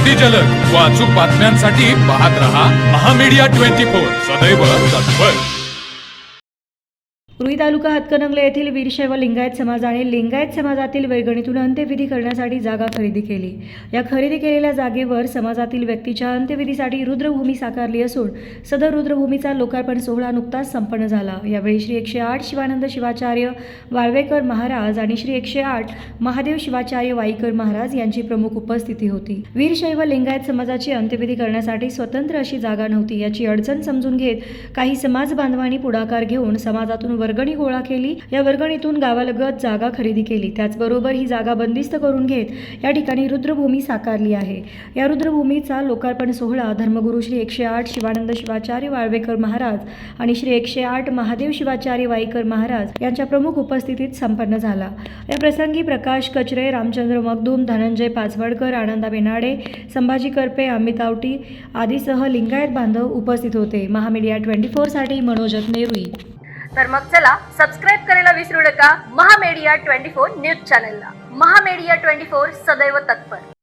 अति जलद व अचूक बातम्यांसाठी पाहत रहा महामीडिया 24 सदैव तत्पर। रुई तालुका हातकणंगले येथील वीरशैव लिंगायत समाजाने लिंगायत समाजातील वर्गणीतून अंत्यविधी करण्यासाठी जागा खरेदी केली। या खरेदी केलेल्या जागेवर समाजातील व्यक्तीच्या अंत्यविधीसाठी रुद्रभूमी साकारली असून सदर रुद्रभूमीचा लोकार्पण सोहळा नुकताच संपन्न झाला। यावेळी श्री 108 शिवानंद शिवाचार्य वाळवेकर महाराज आणि श्री 108 महादेव शिवाचार्य वाईकर महाराज यांची प्रमुख उपस्थिती होती। वीरशैव लिंगायत समाजाची अंत्यविधी करण्यासाठी स्वतंत्र अशी जागा नव्हती। याची अडचण समजून घेत काही समाज बांधवांनी पुढाकार घेऊन समाजातून वर्गणी गोळा केली। या वर्गणीतून गावालगत जागा खरेदी केली। त्याचबरोबर ही जागा बंदिस्त करून घेत या ठिकाणी रुद्रभूमी साकारली आहे। या रुद्रभूमीचा लोकार्पण सोहळा धर्मगुरू श्री 108 शिवानंद शिवाचार्य वाळवेकर महाराज आणि श्री 108 महादेव शिवाचार्य वाईकर महाराज यांच्या प्रमुख उपस्थितीत संपन्न झाला। या प्रसंगी प्रकाश कचरे, रामचंद्र मगदूम, धनंजय पाचवडकर, आनंदा बेनाडे, संभाजी करपे, अमित आवटी आदीसह लिंगायत बांधव उपस्थित होते। महामीडिया 24 साठी मनोज नेरुई। तर मग चला सबस्क्राइब करायला विसरू नका महामीडिया 24 न्यूज चॅनलला। महामीडिया 24 सदैव तत्पर।